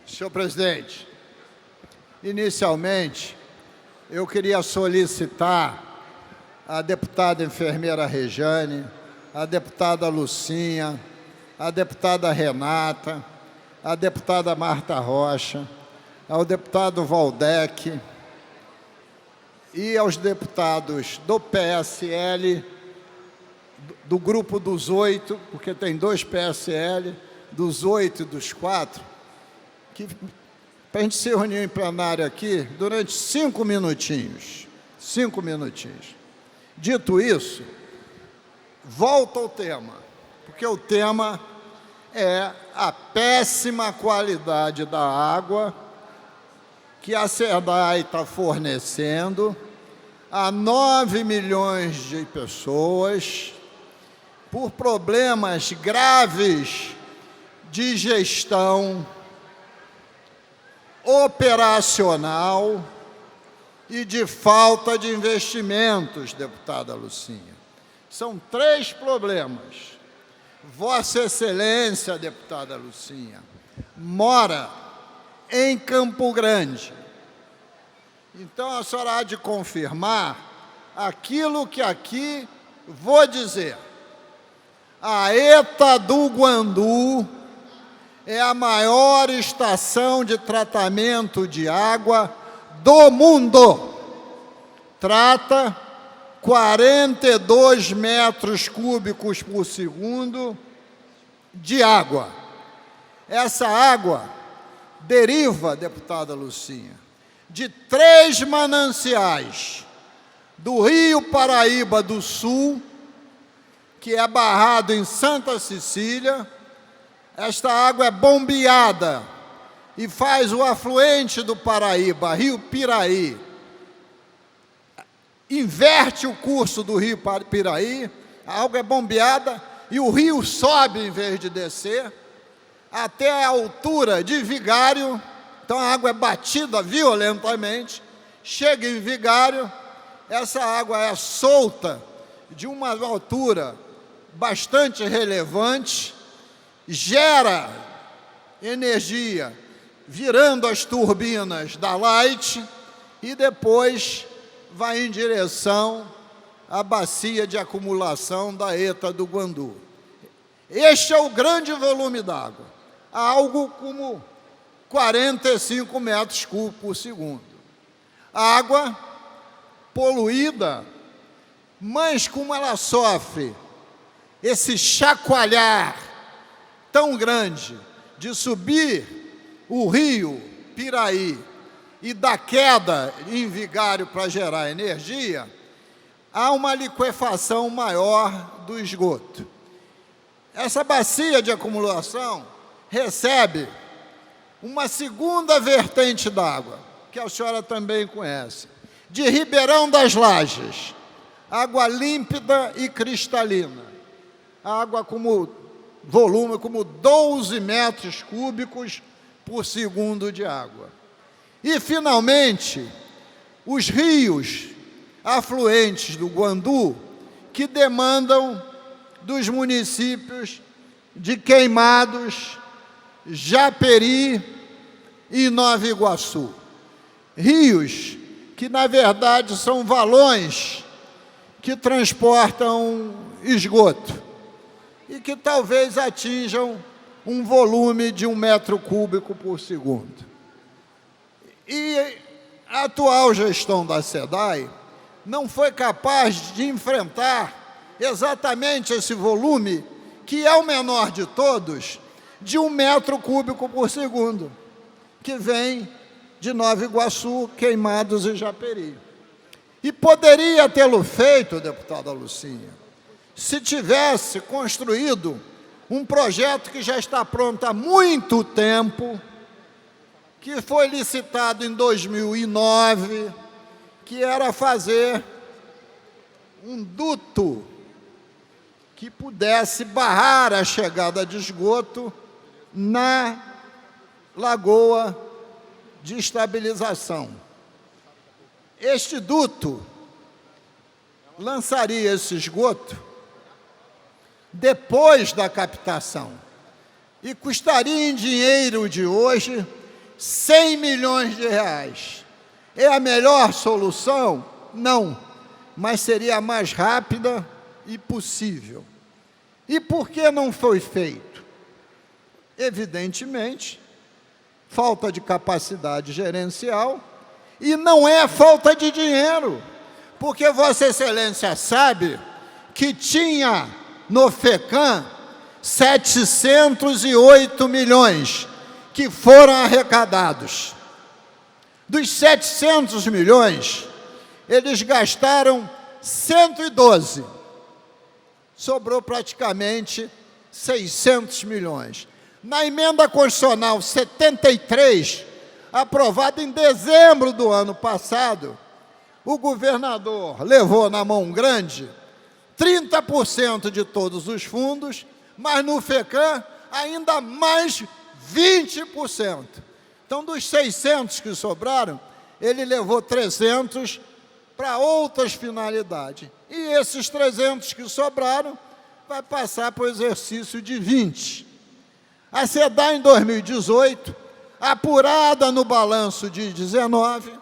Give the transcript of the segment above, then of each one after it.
Senhor presidente, inicialmente, eu queria solicitar a deputada enfermeira Rejane, a deputada Lucinha, a deputada Renata, a deputada Marta Rocha, ao deputado Valdec e aos deputados do PSL, do grupo dos 8, porque tem 2 PSL, dos 8 e dos 4, que para a gente se reunir em plenário aqui durante 5 minutinhos. 5 minutinhos. Dito isso, volto ao tema, porque o tema é a péssima qualidade da água que a SEDAI está fornecendo a 9 milhões de pessoas por problemas graves de gestão operacional e de falta de investimentos, deputada Lucinha. São 3 problemas. Vossa Excelência, deputada Lucinha, mora em Campo Grande. Então, a senhora há de confirmar aquilo que aqui vou dizer. A ETA do Guandu é a maior estação de tratamento de água do mundo. Trata 42 metros cúbicos por segundo de água. Essa água deriva, deputada Lucinha, de 3 mananciais do Rio Paraíba do Sul, que é barrado em Santa Cecília. Esta água é bombeada e faz o afluente do Paraíba, Rio Piraí, inverte o curso do Rio Piraí, a água é bombeada e o rio sobe em vez de descer, até a altura de Vigário. Então a água é batida violentamente, chega em Vigário, essa água é solta de uma altura bastante relevante, gera energia virando as turbinas da Light e depois vai em direção à bacia de acumulação da ETA do Guandu. Este é o grande volume d'água, algo como 45 metros cúbicos por segundo. Água poluída, mas como ela sofre esse chacoalhar tão grande de subir o rio Piraí e da queda em Vigário para gerar energia, há uma liquefação maior do esgoto. Essa bacia de acumulação recebe uma segunda vertente d'água, que a senhora também conhece, de Ribeirão das Lajes, água límpida e cristalina, água como volume como 12 metros cúbicos por segundo de água. E, finalmente, os rios afluentes do Guandu, que demandam dos municípios de Queimados, Japeri e Nova Iguaçu. Rios que, na verdade, são valões que transportam esgoto e que talvez atinjam um volume de 1 metro cúbico por segundo. E a atual gestão da SEDAI não foi capaz de enfrentar exatamente esse volume, que é o menor de todos, de 1 metro cúbico por segundo, que vem de Nova Iguaçu, Queimados e Japeri. E poderia tê-lo feito, deputada Lucinha, se tivesse construído um projeto que já está pronto há muito tempo, que foi licitado em 2009, que era fazer um duto que pudesse barrar a chegada de esgoto na lagoa de estabilização. Este duto lançaria esse esgoto depois da captação e custaria em dinheiro de hoje 100 milhões de reais. É a melhor solução? Não, mas seria a mais rápida e possível. E por que não foi feito? Evidentemente, falta de capacidade gerencial, e não é falta de dinheiro, porque Vossa Excelência sabe que tinha no FECAM 708 milhões que foram arrecadados. Dos 700 milhões, eles gastaram 112. Sobrou praticamente 600 milhões. Na emenda constitucional 73, aprovada em dezembro do ano passado, o governador levou na mão grande 30% de todos os fundos, mas no FECAM ainda mais 20%. Então, dos 600 que sobraram, ele levou 300 para outras finalidades. E esses 300 que sobraram, vai passar para o exercício de 20. A SEDAI, em 2018, apurada no balanço de 19,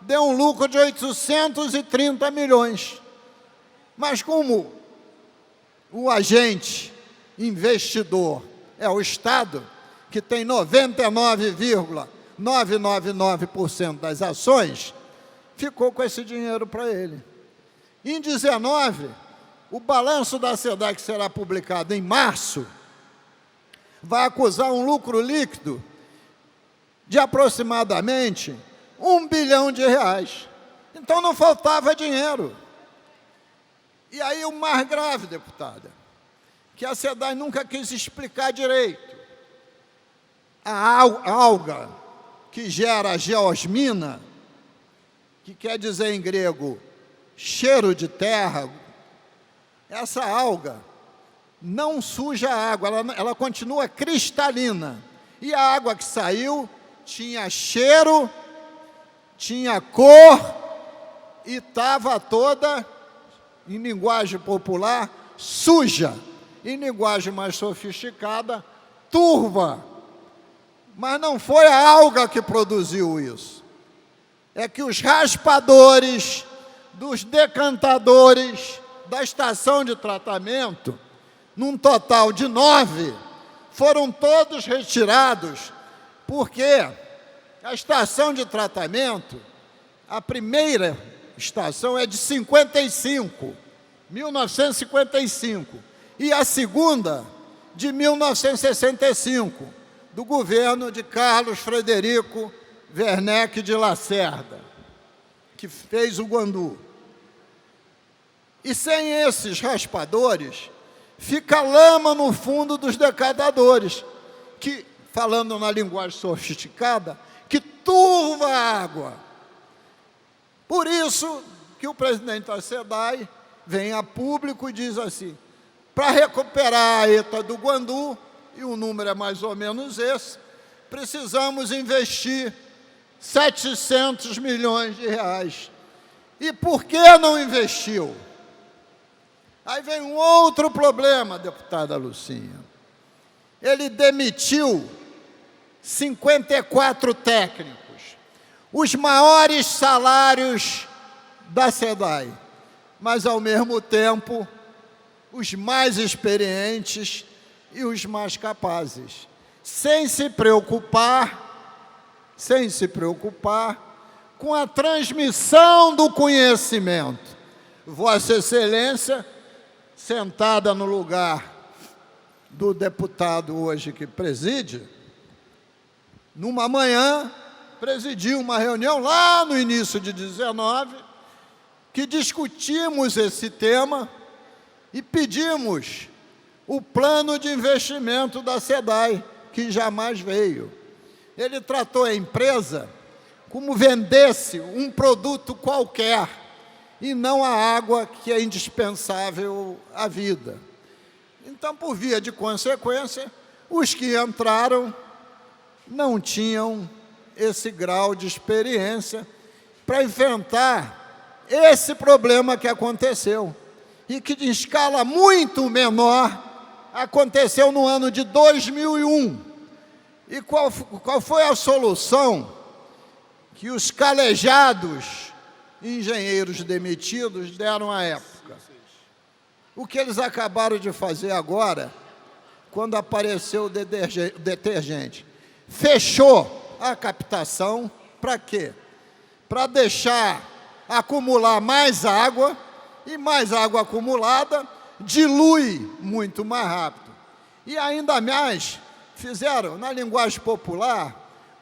deu um lucro de 830 milhões. Mas como o agente investidor é o Estado, que tem 99,999% das ações, ficou com esse dinheiro para ele. Em 19, o balanço da SEDAI, que será publicado em março, vai acusar um lucro líquido de aproximadamente R$1 bilhão. Então não faltava dinheiro. E aí o mais grave, deputada, que a SEDAI nunca quis explicar direito. A alga que gera geosmina, que quer dizer em grego cheiro de terra, essa alga não suja a água, ela continua cristalina. E a água que saiu tinha cheiro, tinha cor e estava toda, em linguagem popular, suja. Em linguagem mais sofisticada, turva. Mas não foi a alga que produziu isso. É que os raspadores dos decantadores da estação de tratamento, num total de 9, foram todos retirados, porque a estação de tratamento, a primeira estação é de 1955, e a segunda de 1965, do governo de Carlos Frederico Werneck de Lacerda, que fez o Guandu. E sem esses raspadores, fica lama no fundo dos decantadores, que, falando na linguagem sofisticada, que turva a água. Por isso que o presidente da SEDAI vem a público e diz assim: para recuperar a ETA do Guandu, e o número é mais ou menos esse, precisamos investir 700 milhões de reais. E por que não investiu? Aí vem um outro problema, deputada Lucinha. Ele demitiu 54 técnicos, os maiores salários da SEDAI, mas, ao mesmo tempo, os mais experientes e os mais capazes, sem se preocupar com a transmissão do conhecimento. Vossa Excelência, sentada no lugar do deputado hoje que preside, numa manhã, presidiu uma reunião lá no início de 19, que discutimos esse tema e pedimos o plano de investimento da SEDAI, que jamais veio. Ele tratou a empresa como vendesse um produto qualquer, e não a água que é indispensável à vida. Então, por via de consequência, os que entraram não tinham esse grau de experiência para enfrentar esse problema que aconteceu, e que, de escala muito menor, aconteceu no ano de 2001. E qual foi a solução que os calejados engenheiros demitidos deram à época? O que eles acabaram de fazer agora, quando apareceu o detergente? Fechou a captação, para quê? Para deixar acumular mais água, e mais água acumulada dilui muito mais rápido. E ainda mais, fizeram, na linguagem popular,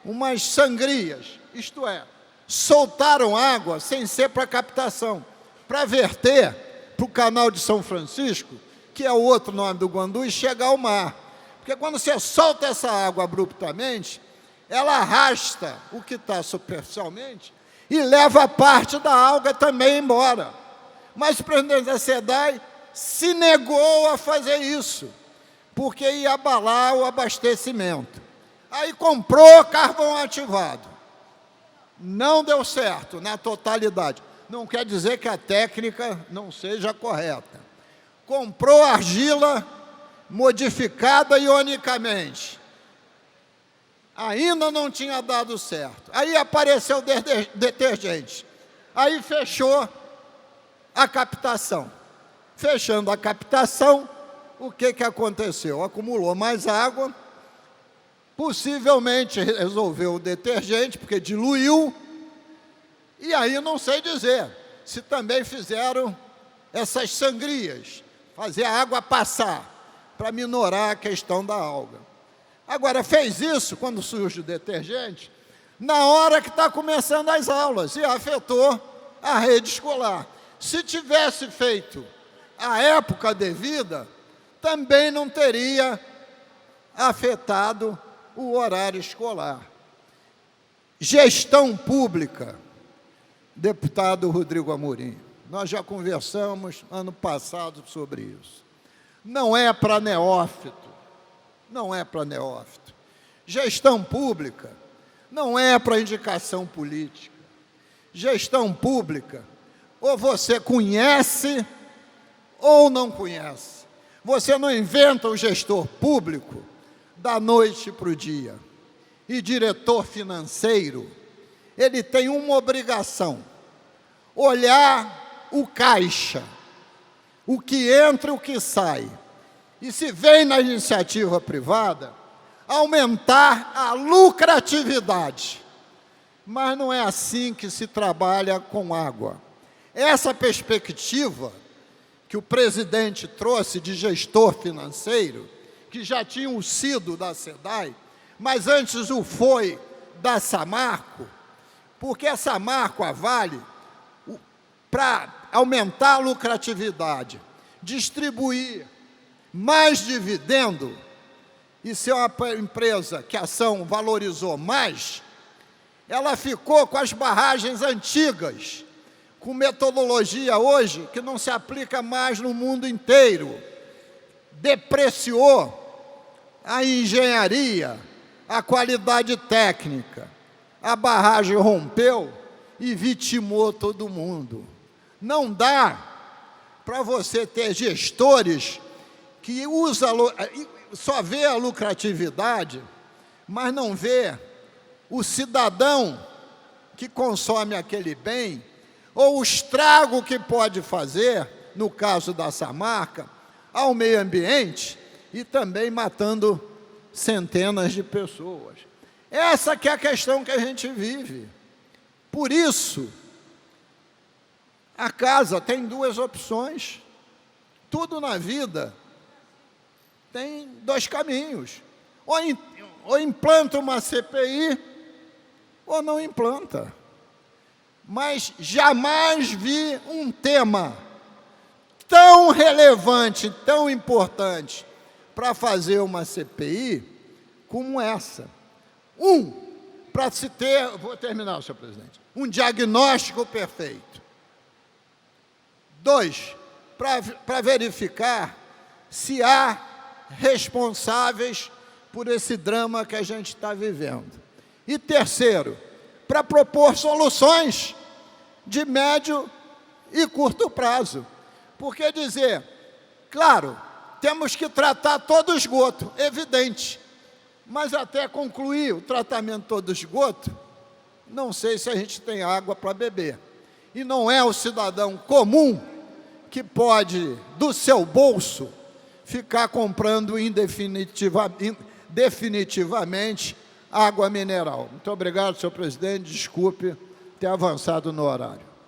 umas sangrias, isto é, soltaram água sem ser para captação, para verter para o canal de São Francisco, que é o outro nome do Guandu, e chegar ao mar. Porque quando você solta essa água abruptamente, ela arrasta o que está superficialmente e leva parte da alga também embora. Mas o presidente da SEDAI se negou a fazer isso, porque ia abalar o abastecimento. Aí comprou carvão ativado. Não deu certo na totalidade. Não quer dizer que a técnica não seja correta. Comprou argila modificada ionicamente. Ainda não tinha dado certo. Aí apareceu o detergente. Aí fechou a captação. Fechando a captação, o que aconteceu? Acumulou mais água, possivelmente resolveu o detergente, porque diluiu, e aí não sei dizer se também fizeram essas sangrias, fazer a água passar, para minorar a questão da alga. Agora, fez isso, quando surge o detergente, na hora que está começando as aulas, e afetou a rede escolar. Se tivesse feito a época devida, também não teria afetado o horário escolar. Gestão pública, deputado Rodrigo Amorim, nós já conversamos ano passado sobre isso. Não é para neófito, não é para neófito. Gestão pública não é para indicação política. Gestão pública, ou você conhece ou não conhece. Você não inventa o gestor público da noite para o dia. E diretor financeiro, ele tem uma obrigação: olhar o caixa, o que entra e o que sai. E se vem na iniciativa privada, aumentar a lucratividade. Mas não é assim que se trabalha com água. Essa perspectiva que o presidente trouxe de gestor financeiro, que já tinha sido da SEDAI, mas antes o foi da Samarco, porque a Samarco, a Vale, para aumentar a lucratividade, distribuir mais dividendo e ser uma empresa que a ação valorizou mais, ela ficou com as barragens antigas, com metodologia hoje que não se aplica mais no mundo inteiro. Depreciou a engenharia, a qualidade técnica. A barragem rompeu e vitimou todo mundo. Não dá para você ter gestores que só vê a lucratividade, mas não vê o cidadão que consome aquele bem, ou o estrago que pode fazer, no caso da Samarco, ao meio ambiente, e também matando centenas de pessoas. Essa que é a questão que a gente vive. Por isso, a casa tem duas opções. Tudo na vida tem dois caminhos. Ou implanta uma CPI, ou não implanta. Mas jamais vi um tema tão relevante, tão importante para fazer uma CPI como essa. Para se ter, vou terminar, senhor presidente, um diagnóstico perfeito. 2, para verificar se há responsáveis por esse drama que a gente está vivendo. E 3, para propor soluções de médio e curto prazo. Porque dizer, claro, temos que tratar todo o esgoto, evidente, Mas até concluir o tratamento todo do esgoto, não sei se a gente tem água para beber. E não é o cidadão comum que pode, do seu bolso, ficar comprando definitivamente água mineral. Muito obrigado, senhor presidente. Desculpe ter avançado no horário.